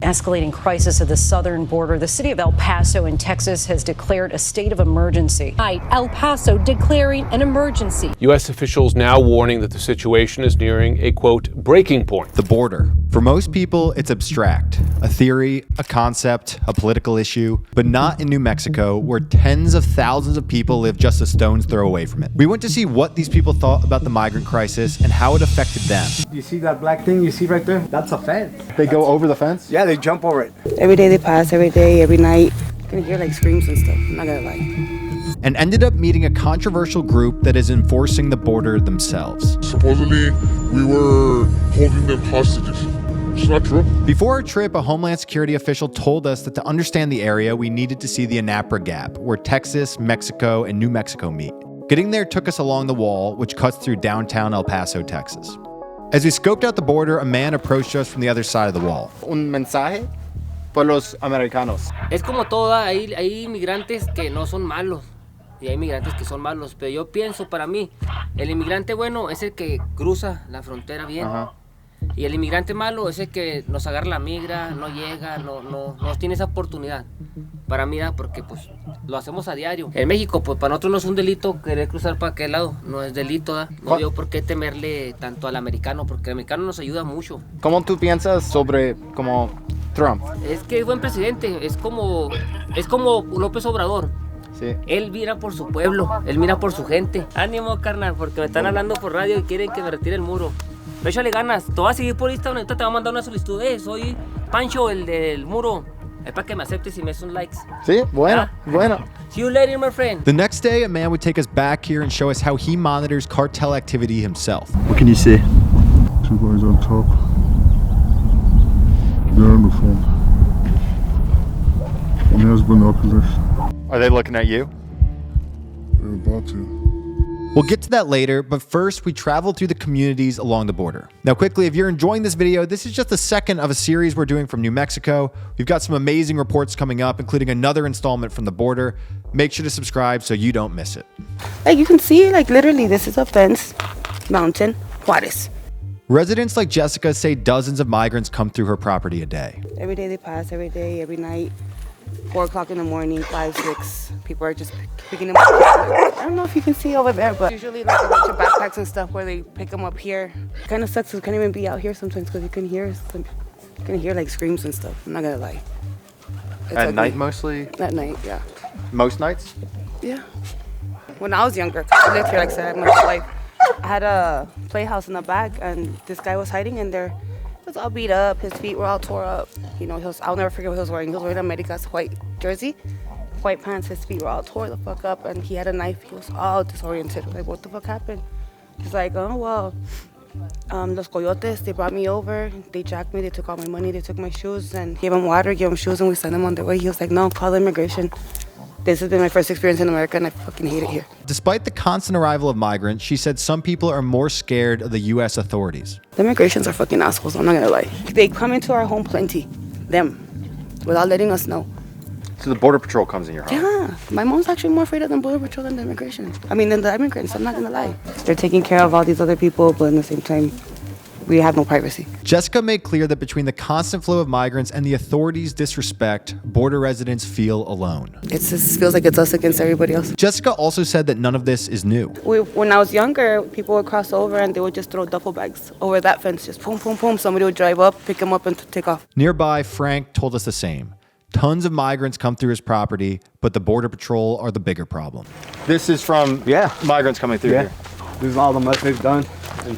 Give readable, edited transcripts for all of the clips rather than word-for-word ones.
escalating crisis at the southern border. The city of El Paso in Texas has declared a state of emergency. El Paso declaring an emergency. U.S. officials now warning that the situation is nearing a, quote, breaking point. The border. For most people, it's abstract. A theory, a concept, a political issue, but not in New Mexico, where tens of thousands of people live just a stone's throw away from it. We went to see what these people thought about the migrant crisis and how it affected them. You see that black thing you see right there? That's a fence. They go over the fence? Yeah, they jump over it. Every day they pass, every day, every night. You're gonna hear like screams and stuff, I'm not gonna lie. And ended up meeting a controversial group that is enforcing the border themselves. Supposedly, we were holding them hostages. It's not true. Before our trip, a Homeland Security official told us that to understand the area, we needed to see the Anarpa Gap, where Texas, Mexico, and New Mexico meet. Getting there took us along the wall, which cuts through downtown El Paso, Texas. As we scoped out the border, a man approached us from the other side of the wall. Un mensaje por los americanos. Es como toda, hay inmigrantes que no son malos y hay inmigrantes que son malos, pero yo pienso para mí, el inmigrante bueno es el que cruza la frontera bien. Y el inmigrante malo es el que nos agarra la migra, no llega, no tiene esa oportunidad. Para mí, porque pues lo hacemos a diario. En México, pues para nosotros no es un delito querer cruzar para aquel lado, no es delito, ¿da? No veo por qué temerle tanto al americano, porque el americano nos ayuda mucho. ¿Cómo tú piensas sobre como Trump? Es que es buen presidente, es como López Obrador. Sí. Él mira por su pueblo, él mira por su gente. Ánimo, carnal, porque me están hablando por radio y quieren que me retire el muro. Échale ganas, te voy a seguir por Instagram, ahorita te voy a mandar una solicitud. Soy Pancho, el del muro. Es para que me aceptes y me des un likes. Sí, bueno, bueno. See you later, my friend. The next day, a man would take us back here and show us how he monitors cartel activity himself. What can you see? Two guys on top. They're on the phone. One has binoculars. Are they looking at you? They're about to. We'll get to that later, but first we traveled through the communities along the border. Now quickly, if you're enjoying this video, this is just the second of a series we're doing from New Mexico. We've got some amazing reports coming up, including another installment from the border. Make sure to subscribe so you don't miss it. Like you can see, like literally this is a fence, mountain, Juarez. Residents like Jessica say dozens of migrants come through her property a day. Every day they pass, every day, every night. 4 o'clock in the morning, 5, 6. People are just picking them up. I don't know if you can see over there, but usually like a bunch of backpacks and stuff where they pick them up here. It kind of sucks. We can't even be out here sometimes because you can hear like screams and stuff. I'm not gonna lie. It's At ugly. night mostly? At night, yeah. Most nights? Yeah. When I was younger, 'cause I lived here like I said my whole life. I had a playhouse in the back, and this guy was hiding in there. He was all beat up. His feet were all tore up. You know, I'll never forget what he was wearing. He was wearing America's white jersey, white pants. His feet were all tore the fuck up, and he had a knife. He was all disoriented. Like, what the fuck happened? He's like, oh, well, los coyotes, they brought me over. They jacked me. They took all my money. They took my shoes and gave him water, gave him shoes, and we sent him on their way. He was like, no, call immigration. This has been my first experience in America, and I fucking hate it here. Despite the constant arrival of migrants, she said some people are more scared of the U.S. authorities. The immigrations are fucking assholes, I'm not gonna lie. They come into our home plenty, them, without letting us know. So the Border Patrol comes in your home? Yeah, my mom's actually more afraid of the Border Patrol than the immigration. Than the immigrants, I'm not gonna lie. They're taking care of all these other people, but at the same time, we have no privacy. Jessica made clear that between the constant flow of migrants and the authorities' disrespect, border residents feel alone. It just feels like it's us against everybody else. Jessica also said that none of this is new. When I was younger, people would cross over and they would just throw duffel bags over that fence, just boom, boom, boom. Somebody would drive up, pick them up, and take off. Nearby, Frank told us the same. Tons of migrants come through his property, but the Border Patrol are the bigger problem. This is from migrants coming through here. This is all the mud they've done. And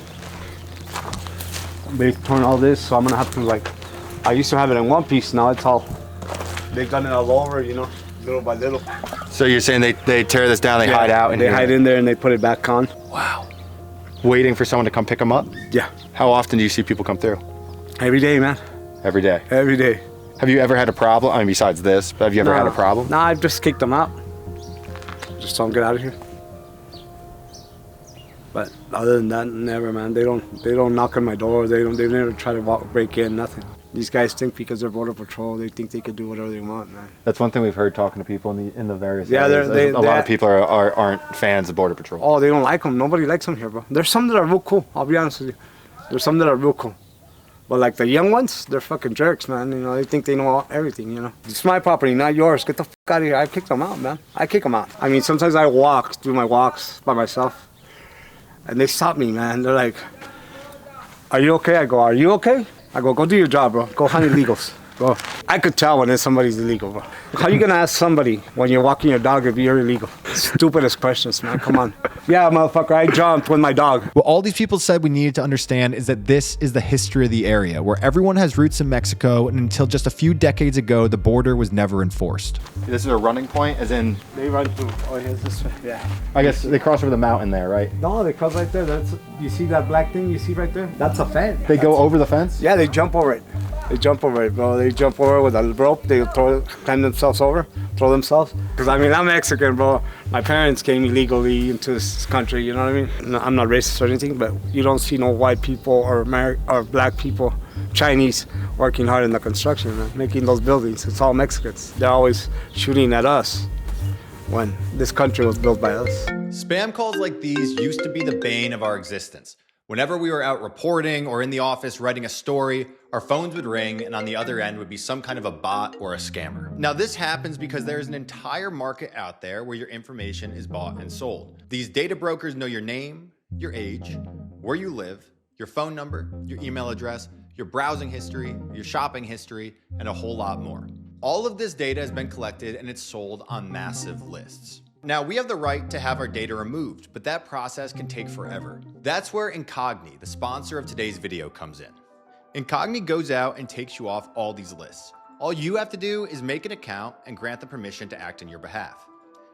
they've torn all this, so I'm gonna have to I used to have it in one piece, now it's all, they've done it all over, you know, little by little. So you're saying they tear this down, they hide out? They hide in there and they put it back on. Wow. Waiting for someone to come pick them up? Yeah. How often do you see people come through? Every day, man. Every day? Every day. Have you ever had a problem? I mean, besides this, but have you ever had a problem? Nah, I've just kicked them out. Just tell them get out of here. But other than that, never, man. They don't knock on my door. They never try to break in, nothing. These guys think because they're Border Patrol, they think they could do whatever they want, man. That's one thing we've heard talking to people in the various areas. A lot of people aren't fans of Border Patrol. Oh, they don't like them. Nobody likes them here, bro. There's some that are real cool. I'll be honest with you. There's some that are real cool. But like the young ones, they're fucking jerks, man. You know, they think they know everything, you know. It's my property, not yours. Get the fuck out of here. I kick them out, man. I kick them out. I mean, sometimes I do my walks by myself. And they stop me, man. They're like, are you okay? I go, are you okay? I go do your job, bro. Go hunt illegals. Bro, I could tell when somebody's illegal, bro. How you gonna ask somebody when you're walking your dog if you're illegal? Stupidest questions, man. Come on. Yeah, motherfucker, I jumped with my dog. What all these people said we needed to understand is that this is the history of the area, where everyone has roots in Mexico, and until just a few decades ago, the border was never enforced. This is a running point, as in... They run through, here's this way, yeah. I guess they cross over the mountain there, right? No, they cross right there. You see that black thing you see right there? That's a fence. They go over the fence? Yeah, they jump over it. They jump over it, bro. They jump over it with a rope. They climb themselves over, throw themselves. Because, I mean, I'm Mexican, bro. My parents came illegally into this country, you know what I mean? No, I'm not racist or anything, but you don't see no white people or black people, Chinese, working hard in the construction, man, making those buildings. It's all Mexicans. They're always shooting at us when this country was built by us. Spam calls like these used to be the bane of our existence. Whenever we were out reporting or in the office writing a story, our phones would ring and on the other end would be some kind of a bot or a scammer. Now this happens because there is an entire market out there where your information is bought and sold. These data brokers know your name, your age, where you live, your phone number, your email address, your browsing history, your shopping history, and a whole lot more. All of this data has been collected and it's sold on massive lists. Now, we have the right to have our data removed, but that process can take forever. That's where Incogni, the sponsor of today's video, comes in. Incogni goes out and takes you off all these lists. All you have to do is make an account and grant the permission to act on your behalf.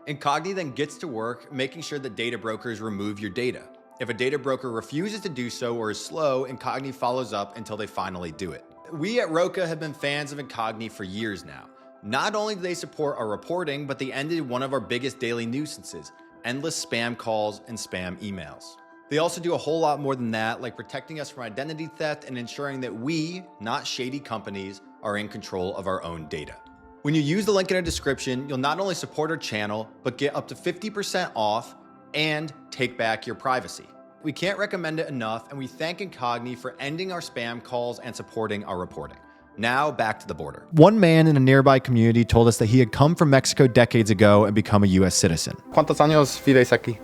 Incogni then gets to work making sure that data brokers remove your data. If a data broker refuses to do so or is slow, Incogni follows up until they finally do it. We at Roca have been fans of Incogni for years now. Not only do they support our reporting, but they ended one of our biggest daily nuisances, endless spam calls and spam emails. They also do a whole lot more than that, like protecting us from identity theft and ensuring that we, not shady companies, are in control of our own data. When you use the link in our description, you'll not only support our channel, but get up to 50% off and take back your privacy. We can't recommend it enough, and we thank Incogni for ending our spam calls and supporting our reporting. Now, back to the border. One man in a nearby community told us that he had come from Mexico decades ago and become a U.S. citizen. ¿Cuántos años vives aquí?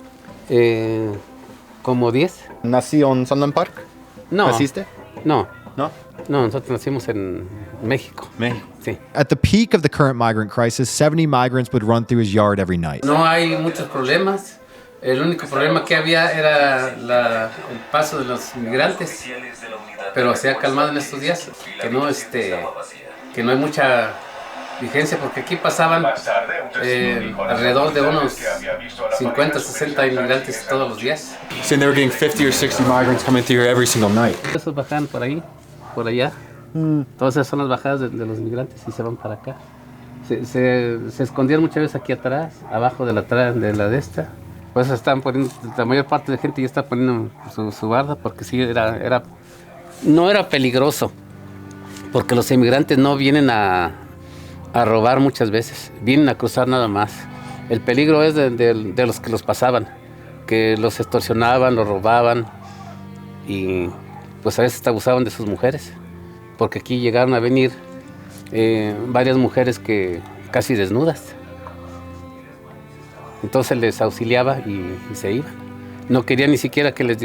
Como 10. ¿Nací en Sunland Park? No. ¿Naciste? No. No? No, nosotros nacimos en México. México. Sí. At the peak of the current migrant crisis, 70 migrants would run through his yard every night. No hay muchos problemas. El único problema que había era el paso de los migrantes. Pero se ha calmado en estos días, que no hay mucha vigencia, porque aquí pasaban alrededor de unos 50, 60 inmigrantes todos los días. Saying they were getting 50 or 60 migrants coming through here every single night. Esos bajan por ahí, por allá. Todas esas son las bajadas de los migrantes y se van para acá. Se escondían muchas veces aquí atrás, abajo de la esta. Pues están poniendo, la mayor parte de la gente ya está poniendo su barda, porque sí no era peligroso, porque los inmigrantes no vienen a robar muchas veces, vienen a cruzar nada más. El peligro es de los que los pasaban, que los extorsionaban, los robaban y pues a veces abusaban de sus mujeres, porque aquí llegaron a venir varias mujeres que casi desnudas. Entonces les auxiliaba y se iban. No quería ni siquiera que les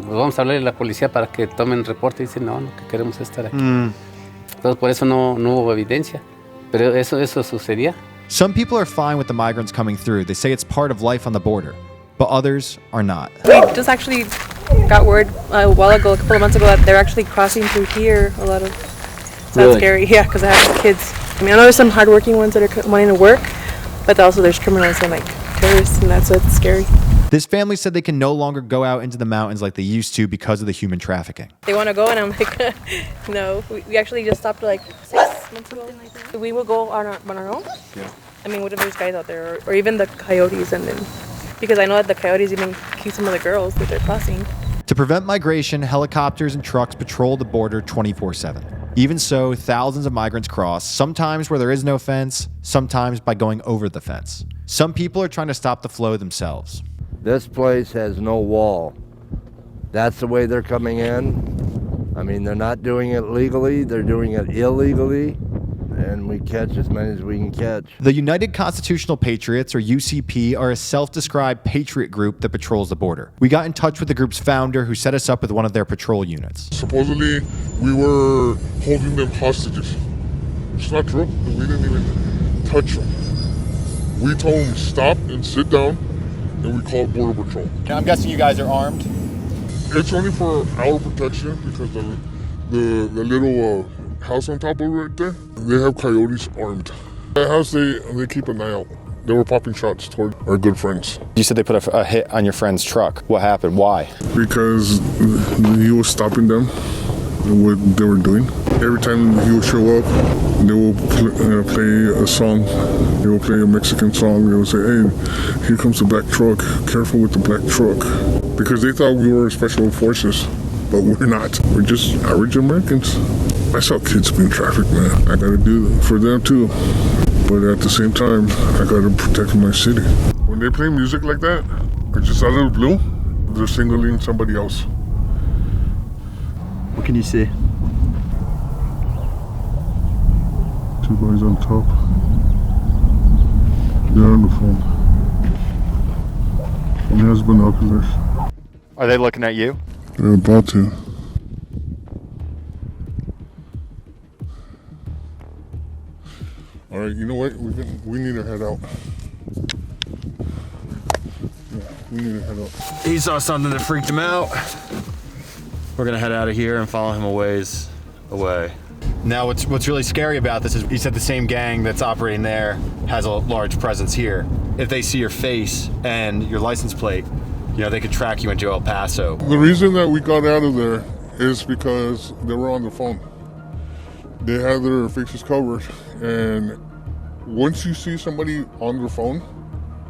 vamos a hablarle a la policía para que tomen reporte. Dicen, no, que queremos estar aquí. Entonces por eso no hubo evidencia. Pero eso sucedía. Some people are fine with the migrants coming through. They say it's part of life on the border. But others are not. We just actually got word a while ago, a couple of months ago, that they're actually crossing through here a lot of. So that's scary, yeah, because I have kids. I mean, I know there's some hardworking ones that are wanting to work, but also there's criminals and like terrorists, and that's what's scary. This family said they can no longer go out into the mountains like they used to because of the human trafficking. They want to go, and I'm like, no. We actually just stopped like 6 months ago. We will go on our own. Yeah. I mean, what if there's guys out there, or even the coyotes, and then because I know that the coyotes even keep some of the girls that they're crossing. To prevent migration, helicopters and trucks patrol the border 24/7. Even so, thousands of migrants cross, sometimes where there is no fence, sometimes by going over the fence. Some people are trying to stop the flow themselves. This place has no wall. That's the way they're coming in. I mean, they're not doing it legally, they're doing it illegally, and we catch as many as we can catch. The United Constitutional Patriots, or UCP, are a self-described patriot group that patrols the border. We got in touch with the group's founder, who set us up with one of their patrol units. Supposedly, we were holding them hostages. It's not true. We didn't even touch them. We told them stop and sit down, and we called Border Patrol. Now, I'm guessing you guys are armed? It's only for our protection because the little house on top of it right there, they have coyotes armed. That house, they keep an eye out. They were popping shots toward our good friends. You said they put a hit on your friend's truck. What happened? Why? Because he was stopping them and what they were doing. Every time he would show up, they will play a song. They will play a Mexican song. They will say, hey, here comes the black truck. Careful with the black truck. Because they thought we were special forces, but we're not. We're just average Americans. I saw kids being trafficked, man. I gotta do it for them too. But at the same time, I gotta protect my city. When they play music like that, or just out of the blue, they're singling somebody else. What can you see? Two guys on top. They're on the phone. One has binoculars. Are they looking at you? They're about to. All right, you know what? We need to head out. Yeah, we need to head out. He saw something that freaked him out. We're gonna head out of here and follow him a ways away. Now, what's really scary about this is he said the same gang that's operating there has a large presence here. If they see your face and your license plate, you know, they could track you into El Paso. The reason that we got out of there is because they were on the phone. They had their faces covered, and once you see somebody on their phone,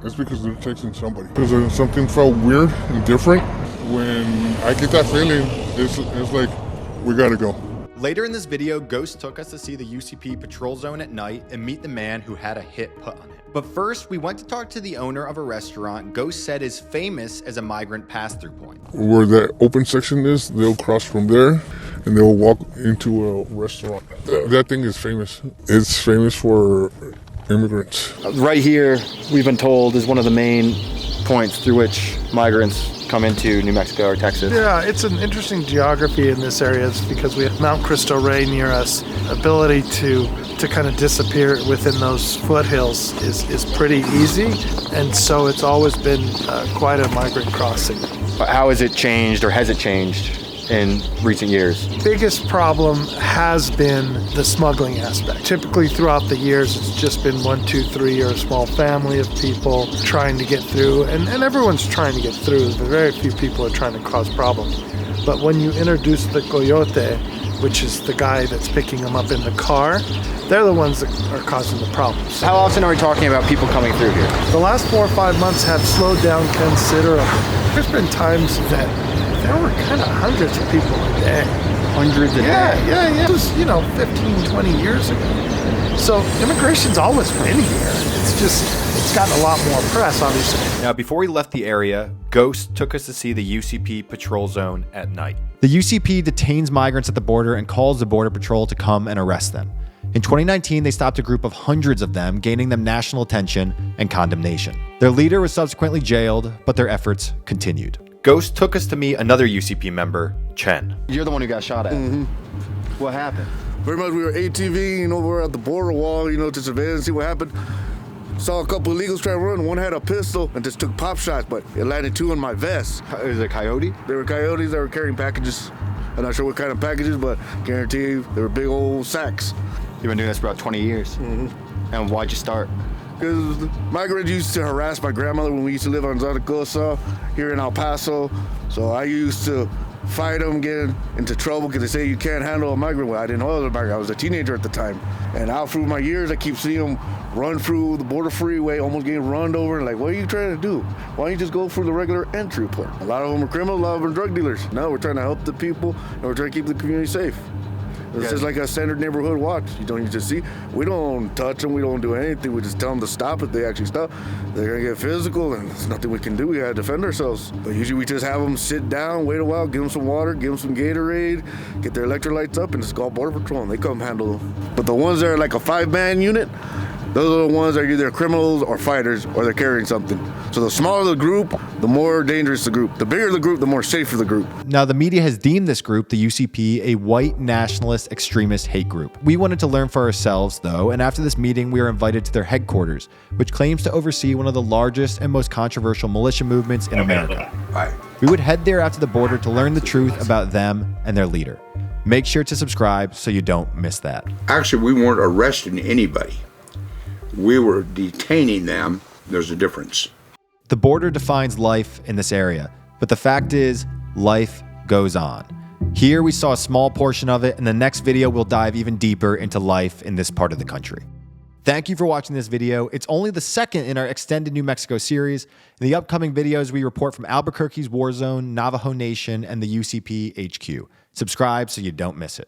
it's because they're texting somebody. Because something felt weird and different. When I get that feeling, it's like, we gotta go. Later in this video, Ghost took us to see the UCP patrol zone at night and meet the man who had a hit put on him. But first, we went to talk to the owner of a restaurant Ghost said is famous as a migrant pass-through point. Where that open section is, they'll cross from there and they'll walk into a restaurant. That thing is famous. It's famous for immigrants. Right here, we've been told, is one of the main points through which migrants come into New Mexico or Texas. Yeah, it's an interesting geography in this area because we have Mount Cristo Rey near us. Ability to kind of disappear within those foothills is pretty easy, and so it's always been quite a migrant crossing. But how has it changed, or has it changed in recent years? Biggest problem has been the smuggling aspect. Typically throughout the years, it's just been 1, 2, 3, or a small family of people trying to get through, and everyone's trying to get through, but very few people are trying to cause problems. But when you introduce the coyote, which is the guy that's picking them up in the car, they're the ones that are causing the problems. How often are we talking about people coming through here? The last 4 or 5 months have slowed down considerably. There's been times that there were kind of hundreds of people a day. Hundreds a day? Yeah. It was, 15, 20 years ago. So immigration's always been here. It's gotten a lot more press, obviously. Now, before we left the area, Ghost took us to see the UCP patrol zone at night. The UCP detains migrants at the border and calls the Border Patrol to come and arrest them. In 2019, they stopped a group of hundreds of them, gaining them national attention and condemnation. Their leader was subsequently jailed, but their efforts continued. Ghost took us to meet another UCP member, Chen. You're the one who got shot at. Mm-hmm. What happened? Pretty much we were ATV, we're at the border wall, to survey and see what happened. Saw a couple illegals trying to run. One had a pistol and just took pop shots, but it landed 2 in my vest. Is it a coyote? They were coyotes that were carrying packages. I'm not sure what kind of packages, but guarantee you they were big old sacks. You've been doing this for about 20 years. Mm-hmm. And why'd you start? Because migrants used to harass my grandmother when we used to live on Zaragoza here in El Paso. So I used to fight them, get into trouble because they say you can't handle a migrant. Well, I didn't know I was a migrant. I was a teenager at the time. And out through my years, I keep seeing them run through the border freeway, almost getting run over. And like, what are you trying to do? Why don't you just go through the regular entry point? A lot of them are criminals, a lot of them are drug dealers. No, we're trying to help the people, and we're trying to keep the community safe. It's just like a standard neighborhood watch. You just see, we don't touch them, we don't do anything. We just tell them to stop. If they actually stop, they're gonna get physical, and there's nothing we can do. We gotta defend ourselves. But usually we just have them sit down, wait a while, give them some water, give them some Gatorade, get their electrolytes up, and just call Border Patrol, and they come handle them. But the ones that are like a 5-man unit, those are the ones that are either criminals or fighters, or they're carrying something. So the smaller the group, the more dangerous the group. The bigger the group, the more safer the group. Now, the media has deemed this group, the UCP, a white nationalist extremist hate group. We wanted to learn for ourselves, though, and after this meeting, we were invited to their headquarters, which claims to oversee one of the largest and most controversial militia movements in America. We would head there after the border to learn the truth about them and their leader. Make sure to subscribe so you don't miss that. Actually, we weren't arresting anybody. We were detaining them. There's a difference. The border defines life in this area, but the fact is, life goes on. Here we saw a small portion of it. In the next video, we'll dive even deeper into life in this part of the country. Thank you for watching this video. It's only the second in our extended New Mexico series. In the upcoming videos, we report from Albuquerque's war zone, Navajo Nation, and the UCP HQ. Subscribe so you don't miss it.